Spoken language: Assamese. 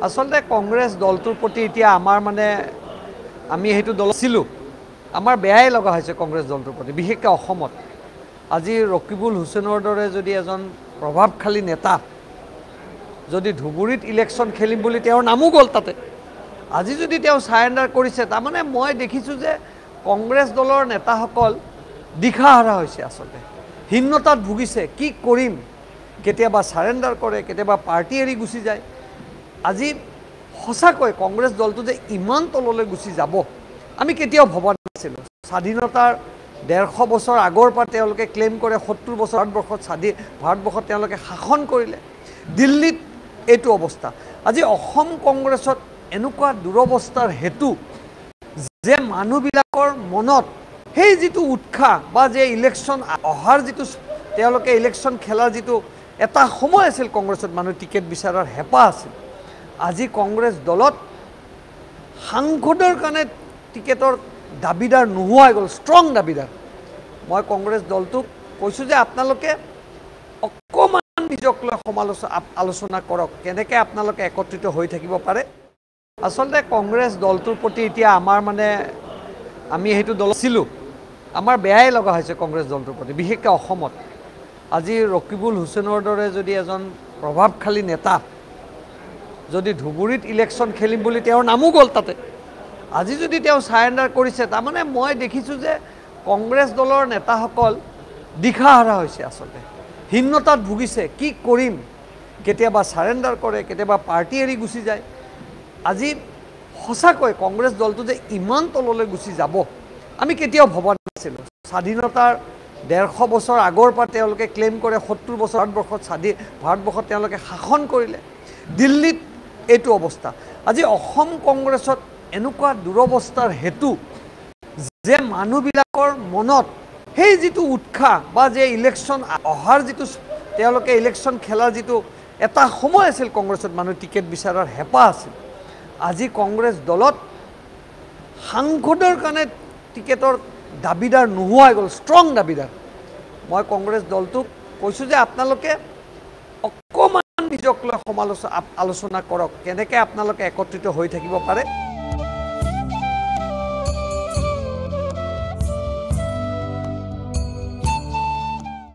আসলে কংগ্ৰেছ দলটোৰ প্ৰতি এতিয়া আমাৰ মানে আমি সেইটো দল ছিলো আমাৰ বেয়াই লগা হৈছে কংগ্ৰেছ দলটোৰ প্ৰতি বিশেষকৈ অসমত আজি ৰকিবুল হুছেইনৰ দৰে যদি এজন প্ৰভাৱশালী নেতা যদি ধুবুৰীত ইলেকশ্যন খেলিম বুলি তেওঁৰ নামো গ'ল তাতে আজি যদি তেওঁ সাৰেণ্ডাৰ কৰিছে তাৰমানে মই দেখিছোঁ যে কংগ্ৰেছ দলৰ নেতাসকল দিশাহাৰা হৈছে আসলে হীনতাত ভুগিছে কি কৰিম কেতিয়াবা সাৰেণ্ডাৰ কৰে কেতিয়াবা পাৰ্টি এৰি গুচি যায় আজি সঁচাকৈ কংগ্ৰেছ দলটো যে ইমান তললৈ গুচি যাব আমি কেতিয়াও ভবা নাছিলোঁ স্বাধীনতাৰ 150 বছৰ আগৰ পৰা তেওঁলোকে ক্লেইম কৰে 70 বছৰ ভাৰতবৰ্ষত তেওঁলোকে শাসন কৰিলে দিল্লীত এইটো অৱস্থা আজি অসম কংগ্ৰেছত এনেকুৱা দুৰৱস্থাৰ হেতু যে মানুহবিলাকৰ মনত সেই যিটো উৎসাহ বা যে ইলেকশ্যন অহাৰ যিটো তেওঁলোকে ইলেকশ্যন খেলাৰ যিটো এটা সময় আছিল কংগ্ৰেছত মানুহ টিকেট বিচাৰাৰ হেঁপাহ আছিল আজি কংগ্ৰেছ দলত সাংসদৰ কাৰণে টিকেটৰ দাবিদাৰ নোহোৱা হৈ গ'ল ষ্ট্ৰং দাবিদাৰ মই কংগ্ৰেছ দলটোক কৈছোঁ যে আপোনালোকে অকণমান নিজক লৈ আলোচনা কৰক কেনেকৈ আপোনালোকে একত্ৰিত হৈ থাকিব পাৰে আচলতে কংগ্ৰেছ দলটোৰ প্ৰতি এতিয়া আমাৰ মানে আমি সেইটো দল ছিলো আমাৰ বেয়াই লগা হৈছে কংগ্ৰেছ দলটোৰ প্ৰতি বিশেষকৈ অসমত আজি ৰকিবুল হুছেইনৰ দৰে যদি এজন প্ৰভাৱশালী নেতা যদি ধুবুৰীত ইলেকশ্যন খেলিম বুলি তেওঁৰ নামো গ'ল তাতে আজি যদি তেওঁ সাৰেণ্ডাৰ কৰিছে তাৰমানে মই দেখিছোঁ যে কংগ্ৰেছ দলৰ নেতাসকল দিশাহাৰা হৈছে আসলে হীনতাত ভুগিছে কি কৰিম কেতিয়াবা সাৰেণ্ডাৰ কৰে কেতিয়াবা পাৰ্টি এৰি গুচি যায় আজি সঁচাকৈ কংগ্ৰেছ দলটো যে ইমান তললৈ গুচি যাব আমি কেতিয়াও ভবা নাছিলোঁ স্বাধীনতাৰ 150 বছৰ আগৰ পৰা তেওঁলোকে ক্লেইম কৰে 70 বছৰ ভাৰতবৰ্ষত তেওঁলোকে শাসন কৰিলে দিল্লীত এইটো অৱস্থা আজি অসম কংগ্ৰেছত এনেকুৱা দুৰৱস্থাৰ হেতু যে মানুহবিলাকৰ মনত সেই যিটো উৎসাহ বা যে ইলেকশ্যন অহাৰ যিটো তেওঁলোকে ইলেকশ্যন খেলাৰ যিটো এটা সময় আছিল কংগ্ৰেছত মানুহ টিকেট বিচাৰাৰ হেঁপাহ আছিল আজি কংগ্ৰেছ দলত সাংসদৰ কাৰণে টিকেটৰ দাবিদাৰ নোহোৱা হৈ গ'ল ষ্ট্ৰং দাবিদাৰ মই কংগ্ৰেছ দলটোক কৈছোঁ যে আপোনালোকে অকণমান নিজক লৈ আলোচনা কৰক কেনেকৈ আপোনালোকে একত্ৰিত হৈ থাকিব পাৰে